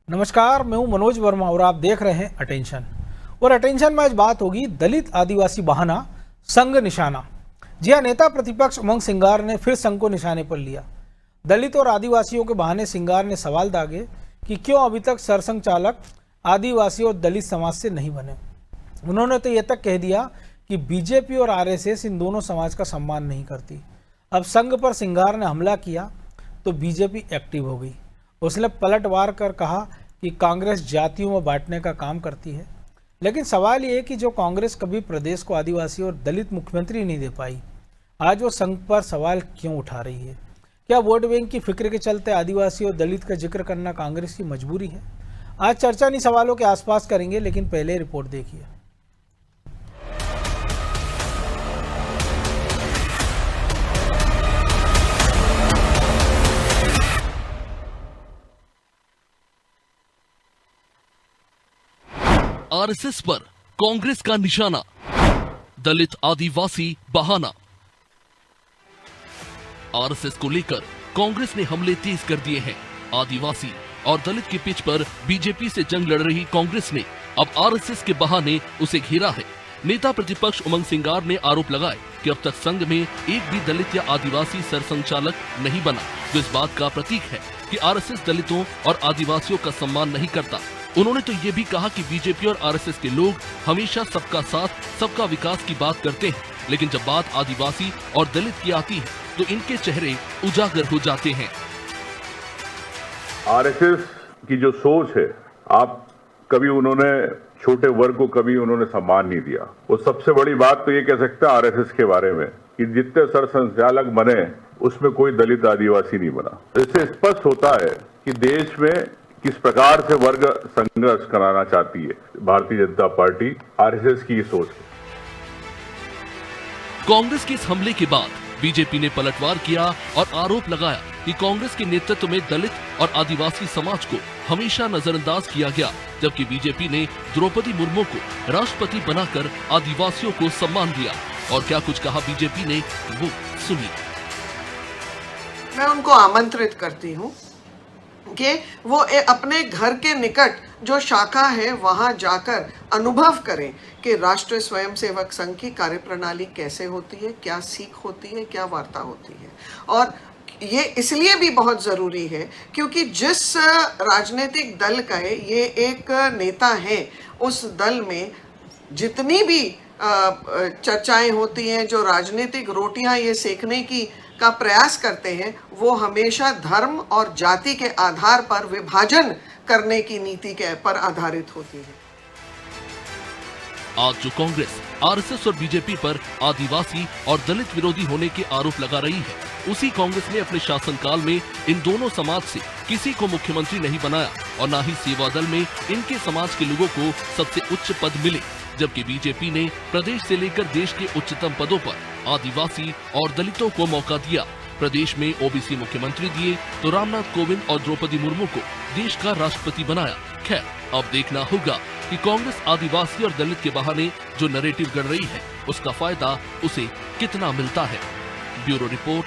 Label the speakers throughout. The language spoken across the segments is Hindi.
Speaker 1: नमस्कार, मैं हूं मनोज वर्मा और आप देख रहे हैं अटेंशन। और अटेंशन में आज बात होगी दलित आदिवासी बहाना संघ निशाना। जी हाँ, नेता प्रतिपक्ष उमंग सिंगार ने फिर संघ को निशाने पर लिया। दलित और आदिवासियों के बहाने सिंगार ने सवाल दागे कि क्यों अभी तक सरसंघ चालक आदिवासी और दलित समाज से नहीं बने। उन्होंने तो यह तक कह दिया कि बीजेपी और आरएसएस इन दोनों समाज का सम्मान नहीं करती। अब संघ पर सिंगार ने हमला किया तो बीजेपी एक्टिव हो गई। उसने पलटवार कर कहा कि कांग्रेस जातियों में बांटने का काम करती है। लेकिन सवाल ये है कि जो कांग्रेस कभी प्रदेश को आदिवासी और दलित मुख्यमंत्री नहीं दे पाई, आज वो संघ पर सवाल क्यों उठा रही है? क्या वोट बैंक की फिक्र के चलते आदिवासी और दलित का जिक्र करना कांग्रेस की मजबूरी है? आज चर्चा इन्हीं सवालों के आसपास करेंगे, लेकिन पहले रिपोर्ट देखिए।
Speaker 2: आरएसएस पर कांग्रेस का निशाना, दलित आदिवासी बहाना। आरएसएस को लेकर कांग्रेस ने हमले तेज कर दिए हैं। आदिवासी और दलित के पिच पर बीजेपी से जंग लड़ रही कांग्रेस ने अब आरएसएस के बहाने उसे घेरा है। नेता प्रतिपक्ष उमंग सिंगार ने आरोप लगाए कि अब तक संघ में एक भी दलित या आदिवासी सरसंघचालक नहीं बना, जो इस बात का प्रतीक है कि आरएसएस दलितों और आदिवासियों का सम्मान नहीं करता। उन्होंने तो ये भी कहा कि बीजेपी और आरएसएस के लोग हमेशा सबका साथ, सबका विकास की बात करते हैं, लेकिन जब बात आदिवासी और दलित की आती है तो इनके चेहरे उजागर हो जाते हैं।
Speaker 3: आरएसएस की जो सोच है, आप कभी उन्होंने छोटे वर्ग को कभी उन्होंने सम्मान नहीं दिया। वो सबसे बड़ी बात तो ये कह सकते हैं आरएसएस के बारे में कि जितने सरसंघचालक बने उसमें कोई दलित आदिवासी नहीं बना। इससे स्पष्ट होता है कि देश में किस प्रकार से वर्ग संघर्ष कराना चाहती है भारतीय जनता पार्टी। आरएसएस की ये सोच है।
Speaker 2: कांग्रेस के इस हमले के बाद बीजेपी ने पलटवार किया और आरोप लगाया कि कांग्रेस के नेतृत्व में दलित और आदिवासी समाज को हमेशा नजरअंदाज किया गया, जबकि बीजेपी ने द्रौपदी मुर्मू को राष्ट्रपति बनाकर आदिवासियों को सम्मान दिया। और क्या कुछ कहा बीजेपी ने, वो सुनिए।
Speaker 4: मैं उनको आमंत्रित करती हूँ कि वो अपने घर के निकट जो शाखा है वहां जाकर अनुभव करें कि राष्ट्रीय स्वयंसेवक संघ की कार्यप्रणाली कैसे होती है, क्या सीख होती है, क्या वार्ता होती है। और ये इसलिए भी बहुत ज़रूरी है क्योंकि जिस राजनीतिक दल का ये एक नेता है, उस दल में जितनी भी चर्चाएं होती हैं, जो राजनीतिक रोटियां ये सेकने का प्रयास करते हैं, वो हमेशा धर्म और जाति के आधार पर विभाजन करने की नीति के पर आधारित होती है।
Speaker 2: आज जो कांग्रेस आरएसएस और बीजेपी पर आदिवासी और दलित विरोधी होने के आरोप लगा रही है, उसी कांग्रेस ने अपने शासनकाल में इन दोनों समाज से किसी को मुख्यमंत्री नहीं बनाया और न ही सेवा दल में इनके समाज के लोगों को सबसे उच्च पद मिले, जबकि बीजेपी ने प्रदेश से लेकर देश के उच्चतम पदों पर आदिवासी और दलितों को मौका दिया। प्रदेश में ओबीसी मुख्यमंत्री दिए तो रामनाथ कोविंद और द्रौपदी मुर्मू को देश का राष्ट्रपति बनाया। खैर, अब देखना होगा कि कांग्रेस आदिवासी और दलित के बहाने जो नैरेटिव गढ़ रही है, उसका फायदा उसे कितना मिलता है। ब्यूरो रिपोर्ट,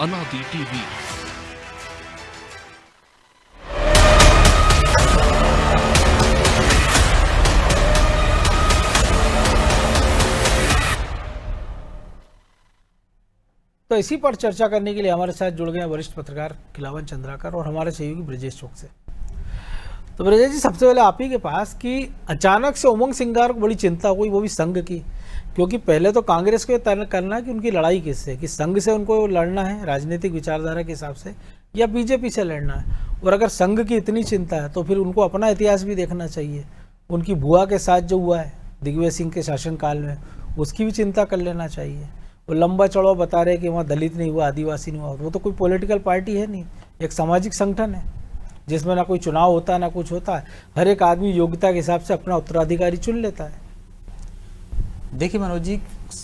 Speaker 2: अनादि टीवी।
Speaker 1: तो इसी पर चर्चा करने के लिए हमारे साथ जुड़ गए वरिष्ठ पत्रकार खिलावन चंद्राकर और हमारे सहयोगी ब्रजेश चौक से। तो ब्रजेश जी, सबसे पहले आप ही के पास कि अचानक से उमंग सिंगार को बड़ी चिंता हुई, वो भी संघ की, क्योंकि पहले तो कांग्रेस को तय करना कि उनकी लड़ाई किससे, कि संघ से उनको लड़ना है राजनीतिक विचारधारा के हिसाब से या बीजेपी से लड़ना है। और अगर संघ की इतनी चिंता है तो फिर उनको अपना इतिहास भी देखना चाहिए। उनकी बुआ के साथ जो हुआ है दिग्विजय सिंह के शासनकाल में, उसकी भी चिंता कर लेना चाहिए। वो लंबा चौड़ा बता रहे कि वहाँ दलित नहीं हुआ, आदिवासी नहीं हुआ। वो तो कोई पॉलिटिकल पार्टी है नहीं, एक सामाजिक संगठन है जिसमें ना कोई चुनाव होता है ना कुछ होता है। हर एक आदमी योग्यता के हिसाब से अपना उत्तराधिकारी चुन लेता है।
Speaker 5: देखिए मनोज जी,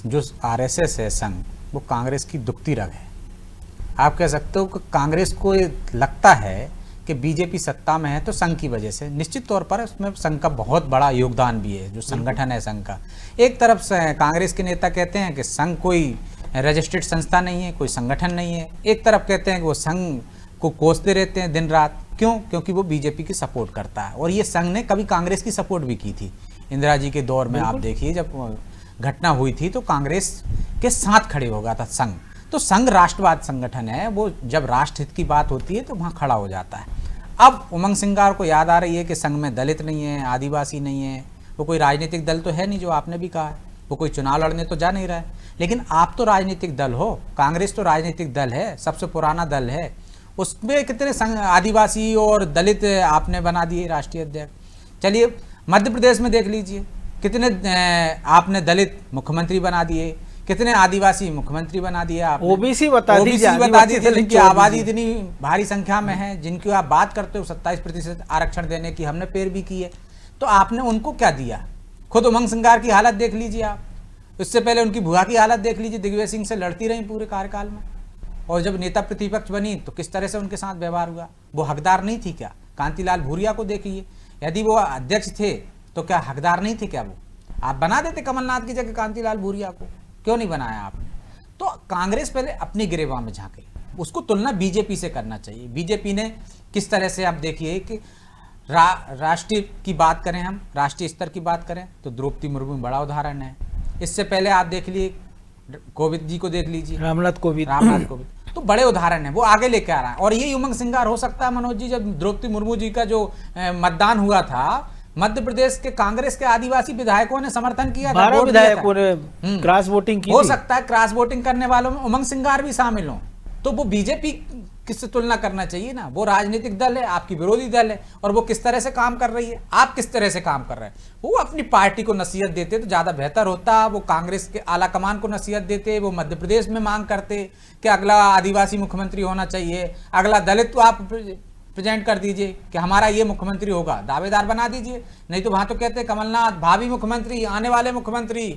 Speaker 5: जो आरएसएस है संघ, वो कांग्रेस की दुखती रग है। आप कह सकते हो कि कांग्रेस को लगता है कि बीजेपी सत्ता में है तो संघ की वजह से। निश्चित तौर पर उसमें संघ का बहुत बड़ा योगदान भी है, जो संगठन है संघ का। एक तरफ से कांग्रेस के नेता कहते हैं कि संघ कोई रजिस्टर्ड संस्था नहीं है, कोई संगठन नहीं है। एक तरफ कहते हैं कि वो संघ को कोसते रहते हैं दिन रात क्यों? क्योंकि वो बीजेपी की सपोर्ट करता है। और ये संघ ने कभी कांग्रेस की सपोर्ट भी की थी। इंदिरा जी के दौर में आप देखिए, जब घटना हुई थी तो कांग्रेस के साथ खड़े हो गया था संघ। तो संघ राष्ट्रवाद संगठन है, वो जब राष्ट्र हित की बात होती है तो वहाँ खड़ा हो जाता है। अब उमंग सिंगार को याद आ रही है कि संघ में दलित नहीं है, आदिवासी नहीं है, वो कोई राजनीतिक दल तो है नहीं, जो आपने भी कहा है, वो कोई चुनाव लड़ने तो जा नहीं रहा है। लेकिन आप तो राजनीतिक दल हो, कांग्रेस तो राजनीतिक दल है, सबसे पुराना दल है, उसमें कितने आदिवासी और दलित आपने बना दिए राष्ट्रीय अध्यक्ष। चलिए मध्य प्रदेश में देख लीजिए, कितने आपने दलित मुख्यमंत्री बना दिए, कितने आदिवासी मुख्यमंत्री बना दिए आपने।
Speaker 1: ओबीसी बता दीजिए,
Speaker 5: जिनकी आबादी इतनी भारी संख्या में है, जिनकी आप बात करते हो 27% आरक्षण देने की हमने पैरवी की है, तो आपने उनको क्या दिया? खुद उमंग सिंगार की हालत देख लीजिए आप, इससे पहले उनकी बुआ की हालत देख लीजिए, दिग्विजय सिंह से लड़ती रही पूरे कार्यकाल में, और जब नेता प्रतिपक्ष बनी तो किस तरह से उनके साथ व्यवहार हुआ। वो हकदार नहीं थी क्या? कांतिलाल भूरिया को देखिए, यदि वो अध्यक्ष थे तो क्या हकदार नहीं थे क्या? वो आप बना देते कमलनाथ की जगह कांतिलाल भूरिया को, क्यों नहीं बनाया आपने? तो कांग्रेस पहले अपनी गिरेबान में झांके, उसको तुलना बीजेपी से करना चाहिए। बीजेपी ने किस तरह से, आप देखिए कि राष्ट्रीय की बात करें, हम राष्ट्रीय स्तर की बात करें तो द्रौपदी मुर्मू बड़ा उदाहरण है। इससे पहले आप देख लिए कोविंद जी को देख लीजिए, रामनाथ कोविंद तो बड़े उदाहरण है, वो आगे लेके आ रहा है। और ये उमंग सिंगार हो सकता है मनोज जी, जब द्रौपदी मुर्मू जी का जो मतदान हुआ था, मध्य प्रदेश के कांग्रेस के आदिवासी विधायकों ने समर्थन किया,
Speaker 1: 12 विधायकों ने क्रॉस वोटिंग की।
Speaker 5: हो सकता है क्रॉस वोटिंग करने वालों में उमंग सिंगार भी शामिल हों, तो वो बीजेपी किससे तुलना करना चाहिए ना। वो राजनीतिक दल है, आपकी विरोधी दल है, और वो किस तरह से काम कर रही है, आप किस तरह से काम कर रहे हैं। वो अपनी पार्टी को नसीहत देते तो ज़्यादा बेहतर होता। वो कांग्रेस के आला कमान को नसीहत देते, वो मध्य प्रदेश में मांग करते कि अगला आदिवासी मुख्यमंत्री होना चाहिए, अगला दलित तो आप प्रेजेंट कर दीजिए कि हमारा ये मुख्यमंत्री होगा, दावेदार बना दीजिए। नहीं तो वहाँ तो कहते हैं कमलनाथ भावी मुख्यमंत्री, आने वाले मुख्यमंत्री।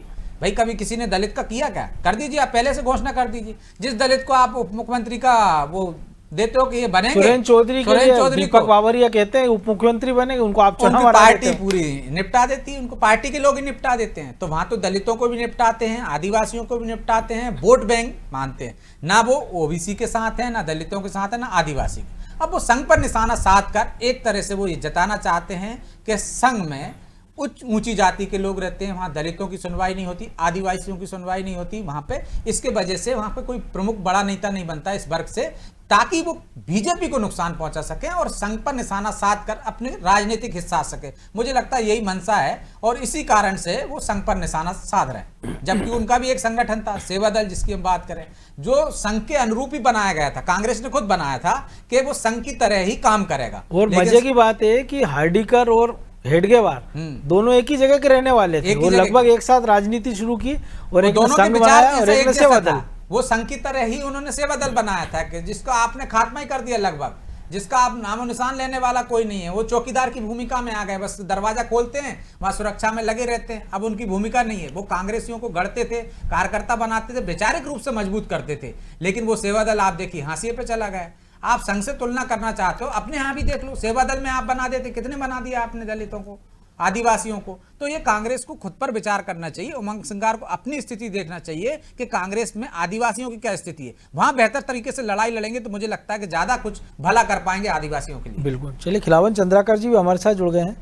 Speaker 5: भाई कभी किसी ने दलित का किया क्या? कर दीजिए, आप पहले से घोषणा कर दीजिए। जिस दलित को आप उप मुख्यमंत्री का वो देते हो कि ये बनेंगे,
Speaker 1: सुरेंद्र चौधरी दीपक बावरिया कहते हैं उप मुख्यमंत्री बनेंगे, उनको आप चुनाव
Speaker 5: पार्टी पूरी निपटा देती है, उनको पार्टी के लोग ही निपटा देते हैं। तो वहां तो दलितों को भी निपटाते हैं, आदिवासियों को भी निपटाते हैं, वोट बैंक मानते हैं ना। वो ओबीसी के साथ है, ना दलितों के साथ है, ना आदिवासी। अब वो संघ पर निशाना साध कर एक तरह से वो ये जताना चाहते हैं कि संघ में ऊंची जाति के लोग रहते हैं, वहाँ दलितों की सुनवाई नहीं होती, आदिवासियों की सुनवाई नहीं होती वहाँ पे। इसके वजह से वहाँ पे कोई प्रमुख बड़ा नेता नहीं बनता इस वर्ग से, ताकि वो बीजेपी को नुकसान पहुंचा सके और संघ पर निशाना साध कर अपने राजनीतिक हिस्सा सके। मुझे लगता है यही मंशा है, और इसी कारण से वो संघ पर निशाना साध रहे हैं। जबकि उनका भी एक संगठन था सेवा दल, जिसकी हम बात करें, जो संघ के अनुरूप ही बनाया गया था, कांग्रेस ने खुद बनाया था कि वो संघ की तरह ही काम करेगा।
Speaker 1: और मजे की बात है कि हार्डिकर और हेडगेवार दोनों एक ही जगह के रहने वाले थे, वो लगभग एक साथ राजनीति शुरू की, और एक
Speaker 5: दोनों
Speaker 1: संघ बनाया और एक ने सेवा दल।
Speaker 5: वो संघ की तरह ही उन्होंने सेवा दल बनाया था कि जिसका आपने खात्मा ही कर दिया लगभग, जिसका आप नामो निशान लेने वाला कोई नहीं है। वो चौकीदार की भूमिका में आ गए, बस दरवाजा खोलते हैं, वहां सुरक्षा में लगे रहते हैं। अब उनकी भूमिका नहीं है। वो कांग्रेसियों को गढ़ते थे, कार्यकर्ता बनाते थे, वैचारिक रूप से मजबूत करते थे। लेकिन वो सेवा दल आप देखिए हाशिए पे चला गया। आप संघ से तुलना करना चाहते हो, अपने यहाँ भी देख लो, सेवा दल में आप बना देते, कितने बना दिया आपने दलितों को, आदिवासियों को। तो ये कांग्रेस को खुद पर विचार करना चाहिए। उमंग सिंगार को अपनी स्थिति देखना चाहिए कि कांग्रेस में आदिवासियों की क्या स्थिति है। वहां बेहतर तरीके से लड़ाई लड़ेंगे तो मुझे लगता है कि ज्यादा कुछ भला कर पाएंगे आदिवासियों के लिए।
Speaker 1: बिल्कुल। चलिए, खिलावन चंद्राकर जी भी हमारे साथ जुड़ गए हैं।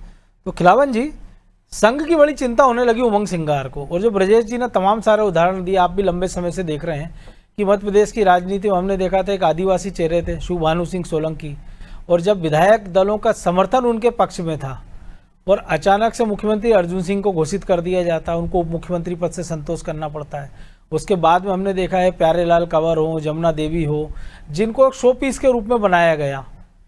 Speaker 1: तो खिलावन जी, संघ की बड़ी चिंता होने लगी उमंग सिंगार को, और जो ब्रजेश जी ने तमाम सारे उदाहरण दिए, आप भी लंबे समय से देख रहे हैं कि मध्य प्रदेश की राजनीति में हमने देखा था एक आदिवासी चेहरे थे शिव भानु सिंह सोलंकी, और जब विधायक दलों का समर्थन उनके पक्ष में था और अचानक से मुख्यमंत्री अर्जुन सिंह को घोषित कर दिया जाता है, उनको उप मुख्यमंत्री पद से संतोष करना पड़ता है। उसके बाद में हमने देखा है प्यारेलाल कंवर हो, जमुना देवी हो, जिनको एक शो पीस के रूप में बनाया गया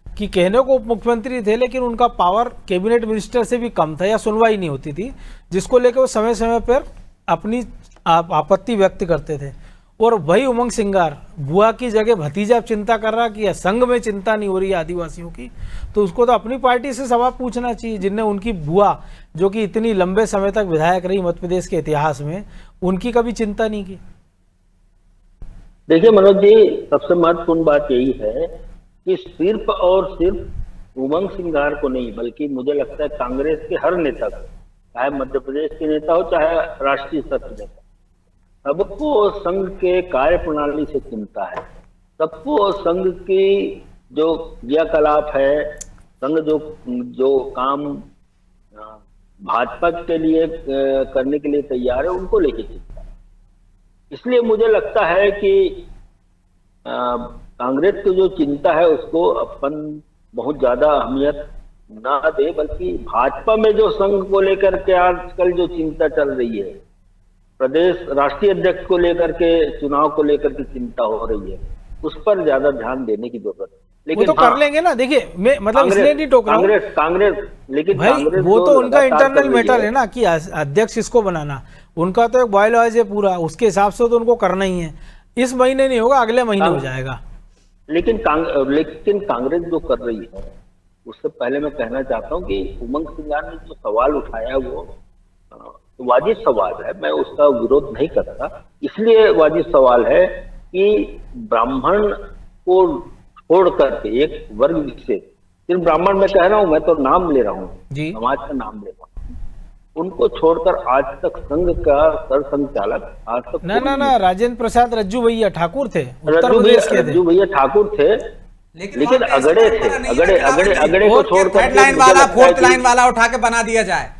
Speaker 1: कि कहने को उप मुख्यमंत्री थे, लेकिन उनका पावर कैबिनेट मिनिस्टर से भी कम था या सुनवाई नहीं होती थी, जिसको लेकर वो समय समय पर अपनी आपत्ति व्यक्त करते थे। और वही उमंग सिंगार बुआ की जगह भतीजा चिंता कर रहा कि संघ में चिंता नहीं हो रही है आदिवासियों की, तो उसको तो अपनी पार्टी से सवाल पूछना चाहिए, जिनने उनकी बुआ जो कि इतनी लंबे समय तक विधायक रही मध्य प्रदेश के इतिहास में, उनकी कभी चिंता नहीं की।
Speaker 6: देखिए मनोज जी, सबसे महत्वपूर्ण बात यही है कि सिर्फ और सिर्फ उमंग सिंगार को नहीं, बल्कि मुझे लगता है कांग्रेस के हर नेता को, चाहे मध्य प्रदेश के नेता हो चाहे राष्ट्रीय स्तर के नेता, सबको संघ के कार्य प्रणाली से चिंता है। सबको संघ की जो क्रियाकलाप है संघ जो काम भाजपा के लिए करने के लिए तैयार है, उनको लेके चिंता है। इसलिए मुझे लगता है कि कांग्रेस की जो चिंता है उसको अपन बहुत ज्यादा अहमियत ना दे, बल्कि भाजपा में जो संघ को लेकर के आजकल जो चिंता चल रही है, प्रदेश राष्ट्रीय अध्यक्ष को लेकर के, चुनाव को लेकर के चिंता हो रही है, उस पर ज्यादा ध्यान देने की जरूरत है।
Speaker 1: लेकिन वो तो कर लेंगे ना। देखिए मैं मतलब इसलिए नहीं टोक रहा हूं
Speaker 6: कांग्रेस लेकिन
Speaker 1: भाई,
Speaker 6: कांग्रेस
Speaker 1: वो तो उनका
Speaker 6: लगातार
Speaker 1: इंटरनल
Speaker 6: कर रही
Speaker 1: मैटर है ना कि अध्यक्ष किसको बनाना, उनका तो एक बॉयलॉज है पूरा, उसके हिसाब से तो उनको करना ही है। इस महीने नहीं होगा, अगले महीने हो जाएगा।
Speaker 6: लेकिन कांग्रेस जो कर रही है, उससे पहले मैं कहना चाहता हूं कि उमंग सिंगार ने जो सवाल उठाया वो वाजिब सवाल है, मैं उसका विरोध नहीं करता। इसलिए वाजिब सवाल है कि ब्राह्मण को छोड़ करके एक वर्ग से, सिर्फ ब्राह्मण मैं कह रहा हूं, मैं तो नाम ले रहा हूं, समाज का नाम ले रहा हूं, उनको छोड़कर आज तक संघ का सरसंघचालक आज तक
Speaker 1: ना राजेंद्र प्रसाद रज्जू भैया ठाकुर थे, उत्तर प्रदेश के थे।
Speaker 6: रज्जू भैया ठाकुर थे, लेकिन अगड़े थे, अगड़े को छोड़कर
Speaker 5: थर्ड लाइन वाला, फोर्थ लाइन वाला उठा के बना दिया जाए।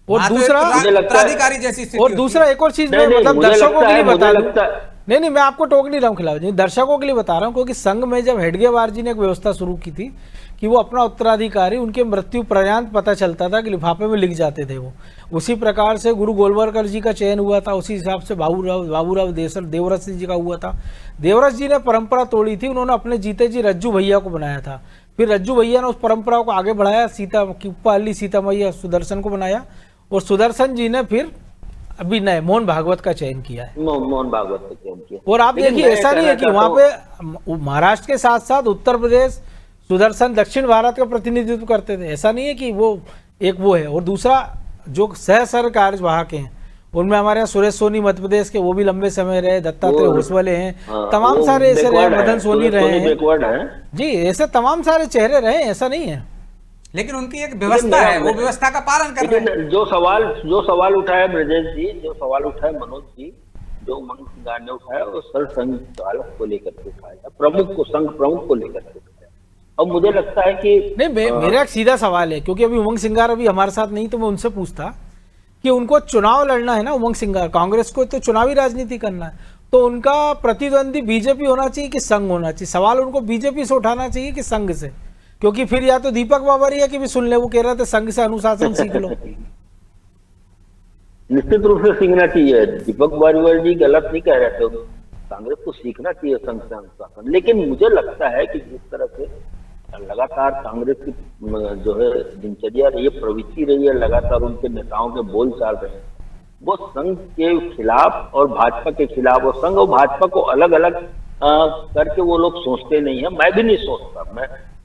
Speaker 1: और दूसरा
Speaker 5: उत्तराधिकारी जैसी स्थिति,
Speaker 1: और दूसरा एक और चीज मैं मतलब दर्शकों के लिए बता दूं, नहीं मैं आपको टोक नहीं रहा हूँ खिलाफ, दर्शकों के लिए बता रहा हूँ, क्योंकि संघ में जब हेडगेवार जी ने एक व्यवस्था शुरू की थी कि वो अपना उत्तराधिकारी उनके मृत्यु पर्यंत पता चलता था कि लिफाफे में लिख जाते थे वो, उसी प्रकार से गुरु गोलवलकर जी का चयन हुआ था, उसी हिसाब से बाबूराव देवरस जी का हुआ था। देवरस जी ने परंपरा तोड़ी थी, उन्होंने अपने जीते जी रज्जू भैया को बनाया था, फिर रज्जू भैया ने उस परंपरा को आगे बढ़ाया, सीता मैया सुदर्शन को बनाया, और सुदर्शन जी ने फिर अभी नए मोहन भागवत का चयन किया है,
Speaker 6: मोहन भागवत का चयन किया।
Speaker 1: और आप देखिए ऐसा नहीं है कि वहां पे महाराष्ट्र के साथ साथ उत्तर प्रदेश सुदर्शन दक्षिण भारत का प्रतिनिधित्व करते थे, ऐसा नहीं है कि वो एक वो है। और दूसरा जो सह कार्यवाहक हैं उनमें हमारे यहाँ सुरेश सोनी मध्य प्रदेश के, वो भी लंबे समय रहे, दत्तात्रेय होसवाले हैं, तमाम सारे ऐसे रहे, मदन सोनी रहे हैं जी, ऐसे तमाम सारे चेहरे रहे, ऐसा नहीं है।
Speaker 5: लेकिन उनकी एक व्यवस्था है, वो व्यवस्था का पालन कर रहे हैं।
Speaker 6: जो सवाल उठाया ब्रजेश जी, जो सवाल उठाया मनोज जी, जो उमंग सिंगार ने उठाया, वो सरसंघचालक को लेकर के उठाया, प्रमुख को, संघ प्रमुख को लेकर के उठाया। अब मुझे लगता है कि
Speaker 1: नहीं, मेरा एक सीधा सवाल है, क्योंकि अभी उमंग सिंगार अभी हमारे साथ नहीं, तो मैं उनसे पूछता कि उनको चुनाव लड़ना है ना, उमंग सिंगार, कांग्रेस को तो चुनावी राजनीति करना है, तो उनका प्रतिद्वंदी बीजेपी होना चाहिए कि संघ होना चाहिए? सवाल उनको बीजेपी से उठाना चाहिए कि संघ से? क्योंकि फिर या तो दीपक बाबरिया की भी सुन ले, वो कह रहे थे संघ से अनुशासन सीख लो।
Speaker 6: निश्चित रूप से सीखना चाहिए, दीपक बाबरिया जी गलत नहीं कह रहे थे, कांग्रेस को सीखना चाहिए संघ से अनुशासन। लेकिन मुझे लगता है कि जिस तरह से लगातार कांग्रेस की जो है दिनचर्या रही है, प्रवृत्ति रही है, लगातार उनके नेताओं के बोल चाल रहे हैं, वो संघ के खिलाफ और भाजपा के खिलाफ, और संघ और भाजपा को अलग अलग करके वो लोग सोचते नहीं है। मैं भी नहीं सोचता,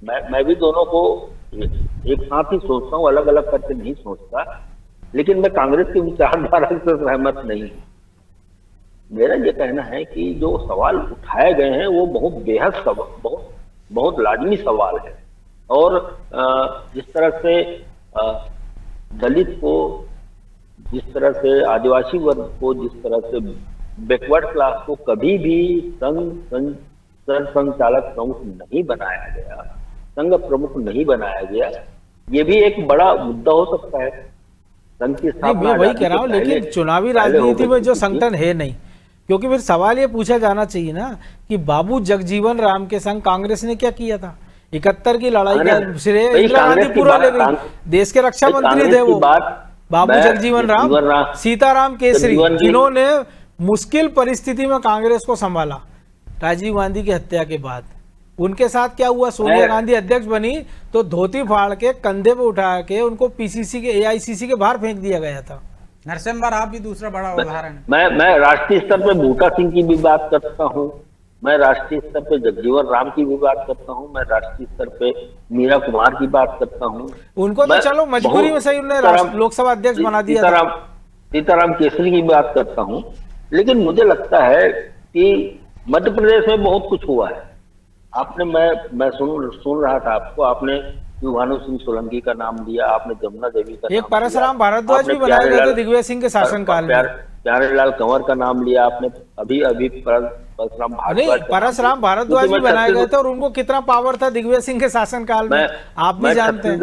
Speaker 6: मैं भी दोनों को एक साथ ही सोचता हूँ, अलग अलग करके नहीं सोचता। लेकिन मैं कांग्रेस की विचारधारा से सहमत नहीं। मेरा ये कहना है कि जो सवाल उठाए गए हैं वो बहुत बेहद बहुत लाजमी सवाल है। और जिस तरह से दलित को, जिस तरह से आदिवासी वर्ग को, जिस तरह से बैकवर्ड क्लास को कभी भी सरसंघचालक प्रमुख नहीं बनाया गया, संघ प्रमुख नहीं बनाया गया, ये भी एक बड़ा मुद्दा हो सकता है। संघ की स्थापना,
Speaker 1: मैं वही कह रहा हूँ, लेकिन चुनावी राजनीति में जो संगठन है नहीं, क्योंकि फिर सवाल ये पूछा जाना चाहिए ना कि बाबू जगजीवन राम के संग कांग्रेस ने क्या किया था? 71 की लड़ाई का श्रेय इंदिरा गांधी पूरा ले गई, देश के रक्षा मंत्री थे वो बाबू जगजीवन राम, सीताराम केसरी, जिन्होंने मुश्किल परिस्थिति में कांग्रेस को संभाला राजीव गांधी की हत्या के बाद। उनके साथ क्या हुआ? सोनिया गांधी अध्यक्ष बनी तो धोती फाड़ के कंधे पे उठा के उनको पीसीसी के, एआईसीसी के बाहर फेंक दिया गया था।
Speaker 5: नरसिम्हा राव भी दूसरा बड़ा उदाहरण है।
Speaker 6: मैं राष्ट्रीय स्तर पे बूटा सिंह की भी बात करता हूँ, मैं राष्ट्रीय स्तर पे जगजीवन राम की भी बात करता हूँ, मैं राष्ट्रीय स्तर पे मीरा कुमार की बात करता हूँ।
Speaker 1: उनको तो चलो मजबूरी में सही उन्होंने लोकसभा अध्यक्ष बना दिया।
Speaker 6: सीताराम केसरी की बात करता हूँ। लेकिन मुझे लगता है कि मध्य प्रदेश में बहुत कुछ हुआ है। आपने, मैं सुन रहा था आपको, आपने भानु सिंह सोलंकी का नाम दिया, आपने जमुना देवी का,
Speaker 1: एक परशुराम भारद्वाज भी बनाए गए थे दिग्विजय सिंह के शासनकाल में।
Speaker 6: प्यारेलाल कंवर का नाम लिया आपने, अभी अभी परसराम
Speaker 1: नहीं,
Speaker 6: भारद्वाज का
Speaker 1: परसराम
Speaker 6: नाम
Speaker 1: भारद्वाज
Speaker 6: लिया।
Speaker 1: भी बनाए गए थे और उनको कितना पावर था दिग्विजय सिंह के शासनकाल में, आप भी जानते हैं।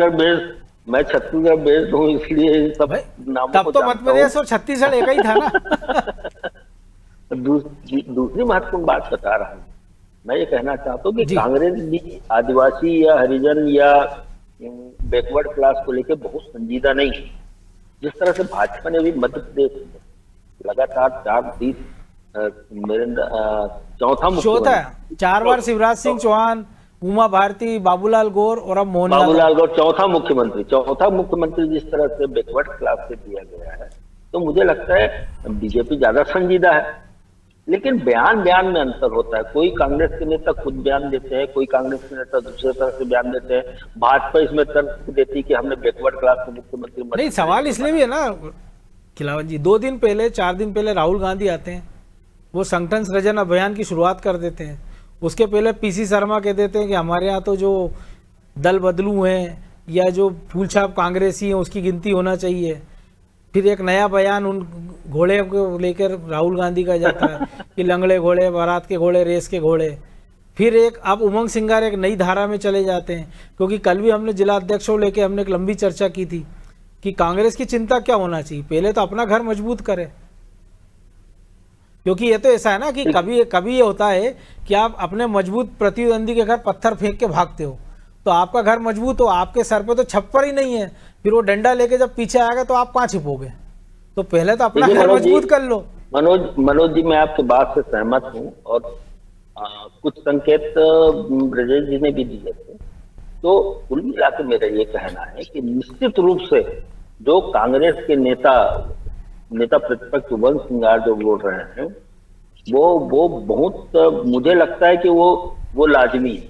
Speaker 6: मैं छत्तीसगढ़ बेस्ड हूँ, इसलिए इन सब
Speaker 1: भाई,
Speaker 6: नामों
Speaker 1: तब
Speaker 6: को
Speaker 1: तो
Speaker 6: जानता
Speaker 1: मध्य प्रदेश और छत्तीसगढ़ एक ही था ना।
Speaker 6: दूसरी महत्वपूर्ण बात बता रहा हूँ, मैं ये कहना चाहता हूँ कि
Speaker 1: जी।
Speaker 6: कांग्रेस भी आदिवासी या हरिजन या बैकवर्ड क्लास को लेकर बहुत संजीदा नहीं है। जिस तरह से भाजपा ने भी मध्य प्रदेश में लगातार 4 सीट चौथा मुख्यमंत्री,
Speaker 1: 4 बार शिवराज सिंह चौहान, उमा भारती, बाबूलाल गौर और अब मोहन यादव।
Speaker 6: बाबूलाल गौर चौथा मुख्यमंत्री जिस तरह से बैकवर्ड क्लास से दिया गया है, तो मुझे लगता है बीजेपी ज्यादा संजीदा है। लेकिन बयान में अंतर होता है। कोई कांग्रेस के नेता खुद बयान देते हैं, कोई कांग्रेस के नेता दूसरे तरह से बयान देते हैं। भाजपा इसमें तर्क देती है कि हमने बैकवर्ड क्लास को मुख्यमंत्री
Speaker 1: नहीं, सवाल इसलिए भी है ना खिलावन जी, 2 दिन पहले 4 दिन पहले राहुल गांधी आते हैं, वो संगठन सृजन अभियान की शुरुआत कर देते हैं। उसके पहले पीसी शर्मा कह देते हैं कि हमारे यहाँ तो जो दल बदलू हैं या जो फूलछाप कांग्रेसी हैं उसकी गिनती होना चाहिए। फिर एक नया बयान उन घोड़े को लेकर राहुल गांधी का जाता है कि लंगड़े घोड़े, बारात के घोड़े, रेस के घोड़े। फिर एक अब उमंग सिंगार एक नई धारा में चले जाते हैं, क्योंकि कल भी हमने जिला अध्यक्षों लेके हमने एक लंबी चर्चा की थी कि कांग्रेस की चिंता क्या होना चाहिए, पहले तो अपना घर मजबूत करे। क्योंकि ये तो ऐसा है ना कि कभी ये होता है कि आप अपने मजबूत प्रतिद्वंदी के घर पत्थर फेंक के भागते हो, तो आपका घर मजबूत हो, आपके सर पे तो छप्पर ही नहीं है, फिर वो डंडा लेके जब पीछे आएगा तो आप कहाँ छिपोगे? तो पहले तो अपना घर मजबूत कर लो।
Speaker 6: मनोज जी, मैं आपकी बात से सहमत हूँ और कुछ संकेत ब्रजेश जी ने भी दिए थे। तो कुल मिला के मेरा ये कहना है कि निश्चित रूप से जो कांग्रेस के नेता प्रतिपक्ष उमंग सिंगार जो बोल रहे हैं, वो बहुत, मुझे लगता है कि वो लाजमी है।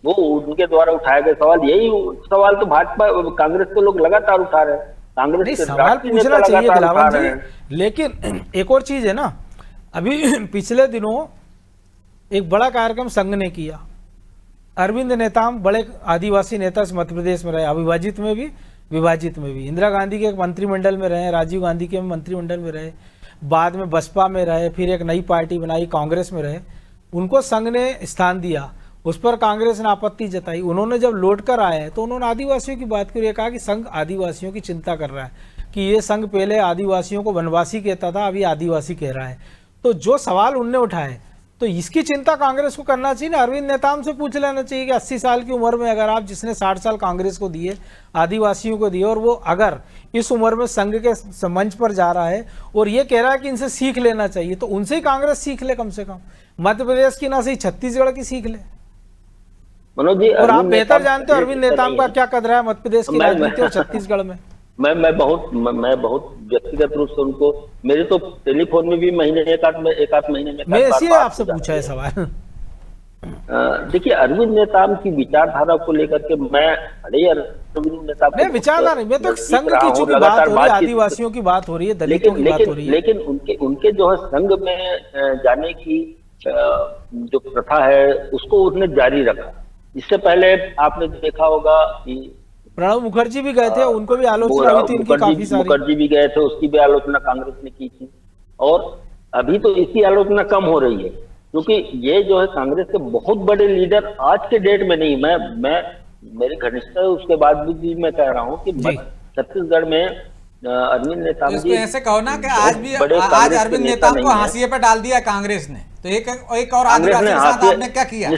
Speaker 6: वो उनके द्वारा उठाए गए सवाल, यही सवाल तो भाजपा कांग्रेस के लोग लगातार उठा रहे हैं। कांग्रेस के
Speaker 1: सवाल पूछना चाहिए खिलावन जी, लेकिन एक और चीज है ना, अभी पिछले दिनों एक बड़ा कार्यक्रम संघ ने किया। अरविंद नेताम बड़े आदिवासी नेता मध्य प्रदेश में रहे, अविभाजित में भी विभाजित में भी। इंदिरा गांधी के एक मंत्रिमंडल में रहे, राजीव गांधी के मंत्रिमंडल में रहे, बाद में बसपा में रहे, फिर एक नई पार्टी बनाई कांग्रेस में रहे। उनको संघ ने स्थान दिया, उस पर कांग्रेस ने आपत्ति जताई। उन्होंने जब लौट कर आए तो उन्होंने आदिवासियों की बात की, कहा कि संघ आदिवासियों की चिंता कर रहा है, कि ये संघ पहले आदिवासियों को वनवासी कहता था, अभी आदिवासी कह रहा है। तो जो सवाल उनने उठाए, तो इसकी चिंता कांग्रेस को करना चाहिए ना। अरविंद नेताम से पूछ लेना चाहिए कि 80 साल की उम्र में अगर आप, जिसने 60 साल कांग्रेस को दिए, आदिवासियों को दिए, और वो अगर इस उम्र में संघ के मंच पर जा रहा है और ये कह रहा है कि इनसे सीख लेना चाहिए, तो उनसे ही कांग्रेस सीख ले, कम से कम मध्य प्रदेश की ना सही छत्तीसगढ़ की सीख ले।
Speaker 6: मनोज जी,
Speaker 1: और आप बेहतर जानते हो अरविंद नेताम का क्या कदर है मध्य प्रदेश की राजनीति और छत्तीसगढ़ में।
Speaker 6: मैं बहुत व्यक्तिगत रूप से उनको, मेरे तो टेलीफोन में भी महीने एक आध महीने में
Speaker 1: मैं इसीलिए आपसे पूछा है सवाल।
Speaker 6: देखिए, अरविंद नेताम की विचारधारा को लेकर के मैं अरविंद नेताम
Speaker 1: नहीं, विचारधारा नहीं, मैं तो संघ की चूंकि बात हो रही है, आदिवासियों की बात हो रही है, दलितों की बात हो रही है।
Speaker 6: लेकिन उनके जो है संघ में जाने की जो प्रथा है उसको उसने जारी रखा। इससे पहले आपने देखा होगा कि
Speaker 1: प्रणब मुखर्जी भी गए थे, उनको भी आलोचना हुई थी इनकी काफी सारी।
Speaker 6: मुखर्जी भी गए थे, उसकी भी आलोचना कांग्रेस ने की थी। और अभी तो इसकी आलोचना कम हो रही है, क्योंकि ये जो है कांग्रेस के बहुत बड़े लीडर आज के डेट में नहीं, मैं मेरी घनिष्ठता है उसके बाद भी मैं कह रहा हूँ कि छत्तीसगढ़ में अरविंद नेताम जी,
Speaker 5: ऐसे कहो ना कि आज अरविंद नेताम को हाशिए पे डाल दिया कांग्रेस ने, तो एक और आदिवासी के साथ आपने क्या किया?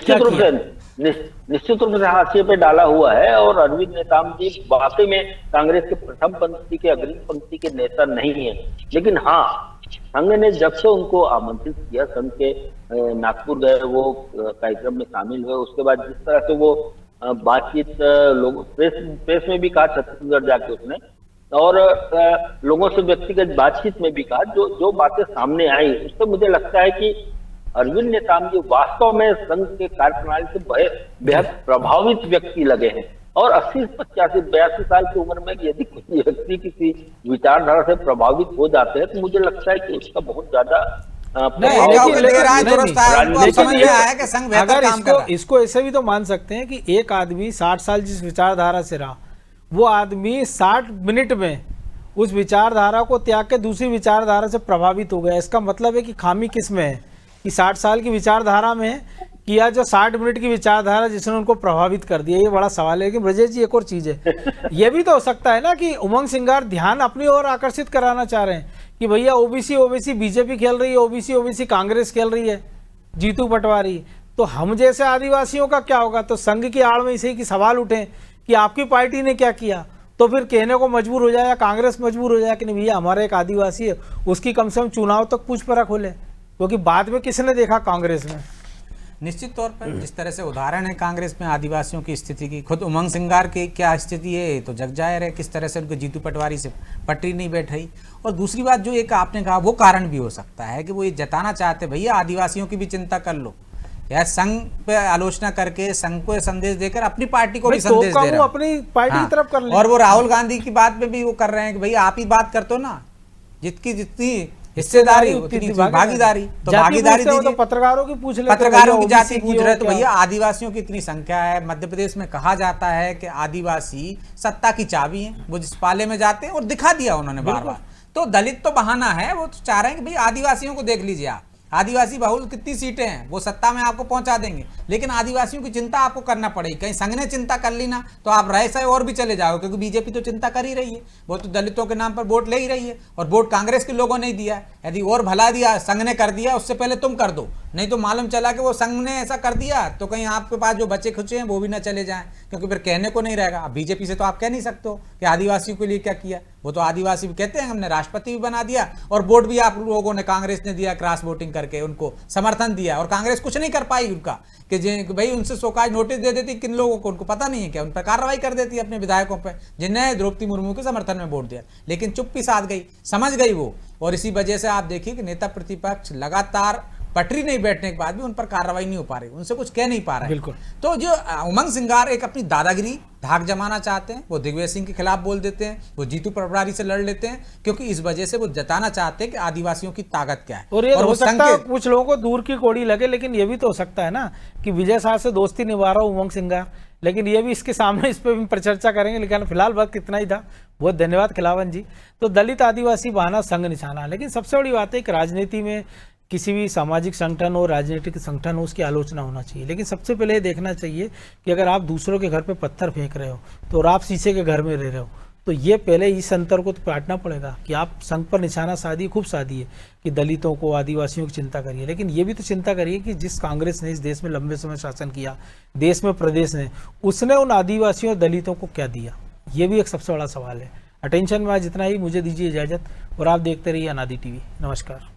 Speaker 6: निश्चित रूप से हाशिए पे डाला हुआ है। और अरविंद नेताम जी वाकई में कांग्रेस के प्रथम पंक्ति के, अग्रिम पंक्ति के नेता नहीं है। लेकिन हाँ, संघ ने जब से उनको आमंत्रित किया, संघ के नागपुर गए, वो कार्यक्रम में शामिल हुए, उसके बाद जिस तरह से वो बातचीत, लोग प्रेस में भी कहा छत्तीसगढ़ जाके उसने, और लोगों से व्यक्तिगत बातचीत में भी कहा, जो बातें सामने आई उससे मुझे लगता है कि अरविंद नेताम जी वास्तव में संघ के कार्यप्रणाली से बेहद प्रभावित व्यक्ति लगे हैं। और 80, 85, 82 साल की उम्र में यदि कोई व्यक्ति किसी विचारधारा से प्रभावित हो जाते हैं, तो मुझे लगता है कि उसका बहुत ज्यादा
Speaker 1: अगर इसको ऐसे भी तो मान सकते हैं कि एक आदमी 60 साल जिस विचारधारा से रहा, वो आदमी 60 मिनट में उस विचारधारा को त्याग के दूसरी विचारधारा से प्रभावित हो गया। इसका मतलब है कि खामी किस में है, कि 60 साल की विचारधारा में है कि या जो 60 मिनट की विचारधारा जिसने उनको प्रभावित कर दिया, ये बड़ा सवाल है। लेकिन ब्रजेश जी एक और चीज़ है, ये भी तो हो सकता है ना कि उमंग सिंगार ध्यान अपनी ओर आकर्षित कराना चाह रहे हैं कि भैया ओबीसी बीजेपी खेल रही है, ओबीसी कांग्रेस खेल रही है, जीतू पटवारी, तो हम जैसे आदिवासियों का क्या होगा। तो संघ की आड़ में इसे कि सवाल उठे कि आपकी पार्टी ने क्या किया, तो फिर कहने को मजबूर हो जाए, कांग्रेस मजबूर हो जाए कि नहीं भैया हमारा एक आदिवासी है, उसकी कम से कम चुनाव तक पूछ परख हो ले, क्योंकि बाद में किसने देखा कांग्रेस में।
Speaker 5: निश्चित तौर पर जिस तरह से उदाहरण है कांग्रेस में आदिवासियों की स्थिति की, खुद उमंग सिंगार की क्या स्थिति है तो जग जाहिर है, किस तरह से उनको जीतू पटवारी से पटरी नहीं बैठ रही। और दूसरी बात जो एक आपने कहा वो कारण भी हो सकता है कि वो ये जताना चाहते भैया आदिवासियों की भी चिंता कर लो, या संघ पे आलोचना करके संघ को संदेश देकर अपनी पार्टी को भी संदेश दे रहे हैं,
Speaker 1: अपनी पार्टी की तरफ कर लें।
Speaker 5: और वो राहुल गांधी की बात में भी वो कर रहे हैं कि भैया आप ही बात करते हो ना, जितनी हिस्सेदारी उतनी भागीदारी, तो भागीदारी दीजिए।
Speaker 1: तो पत्रकारों की पूछ ले,
Speaker 5: पत्रकारों की जाति पूछ रहे तो भैया आदिवासियों की इतनी संख्या है। मध्य प्रदेश में कहा जाता है कि आदिवासी सत्ता की चाबी है, वो जिस पाले में जाते हैं, और दिखा दिया उन्होंने बार बार। तो दलित तो बहाना है, वो तो चाह रहे हैं कि भाई आदिवासियों को देख लीजिए आप, आदिवासी बहुल कितनी सीटें हैं, वो सत्ता में आपको पहुंचा देंगे, लेकिन आदिवासियों की चिंता आपको करना पड़ेगी। कहीं संघ ने चिंता कर ली ना तो आप रह सहे और भी चले जाओ, क्योंकि बीजेपी तो चिंता कर ही रही है, वो तो दलितों के नाम पर वोट ले ही रही है, और वोट कांग्रेस के लोगों ने ही दिया। यदि और भला दिया संघ ने कर दिया, उससे पहले तुम कर दो, नहीं तो मालूम चला कि वो संघ ने ऐसा कर दिया तो कहीं आपके पास जो बचे खुचे हैं वो भी ना चले जाएं, क्योंकि फिर कहने को नहीं रहेगा। बीजेपी से तो आप कह नहीं सकते हो कि आदिवासियों के लिए क्या किया, वो तो आदिवासी भी कहते हैं हमने राष्ट्रपति भी बना दिया, और वोट भी आप लोगों ने कांग्रेस ने दिया, क्रॉस वोटिंग करके उनको समर्थन दिया, और कांग्रेस कुछ नहीं कर पाई उनका कि भाई उनसे शोकाज नोटिस दे देती किन लोगों को, उनको पता नहीं है क्या, उन पर कार्रवाई कर देती अपने विधायकों पर जिन्हें द्रौपदी मुर्मू के समर्थन में वोट दिया, लेकिन चुप्पी साध गई, समझ गई वो। और इसी वजह से आप देखिए कि नेता प्रतिपक्ष लगातार पटरी नहीं बैठने के बाद भी उन पर कार्रवाई नहीं हो पा रही, उनसे कुछ कह नहीं पा रहे।
Speaker 1: बिल्कुल।
Speaker 5: तो जो उमंग सिंगार एक अपनी दादागिरी धाक जमाना चाहते हैं, वो दिग्विजय सिंह के खिलाफ बोल देते हैं, वो जीतू पटवारी से लड़ लेते हैं, क्योंकि इस वजह से वो जताना चाहते हैं कि आदिवासियों की ताकत क्या है।
Speaker 1: और ये हो सकता है कुछ लोगों को दूर की कोड़ी लगे, लेकिन ये भी तो हो सकता है ना कि विजय शाह से दोस्ती निभा रहा उमंग सिंगार, लेकिन ये भी इसके सामने इस पर भी परिचर्चा करेंगे। लेकिन फिलहाल वक्त इतना ही था। बहुत धन्यवाद खिलावन जी। तो दलित आदिवासी बहाना संघ निशाना, लेकिन सबसे बड़ी बात है कि राजनीति में किसी भी सामाजिक संगठन हो, राजनीतिक संगठन हो, उसकी आलोचना होना चाहिए, लेकिन सबसे पहले ये देखना चाहिए कि अगर आप दूसरों के घर पे पत्थर फेंक रहे हो तो और आप शीशे के घर में रह रहे हो, तो ये पहले इस अंतर को तो काटना पड़ेगा कि आप संघ पर निशाना साधी, खूब साधी है कि दलितों को, आदिवासियों की चिंता करिए, लेकिन ये भी तो चिंता करिए कि जिस कांग्रेस ने इस देश में लंबे समय शासन किया, देश में प्रदेश ने, उसने उन आदिवासियों और दलितों को क्या दिया, ये भी एक सबसे बड़ा सवाल है। अटेंशन में आज इतना ही, मुझे दीजिए इजाजत और आप देखते रहिए अनादि टीवी। नमस्कार।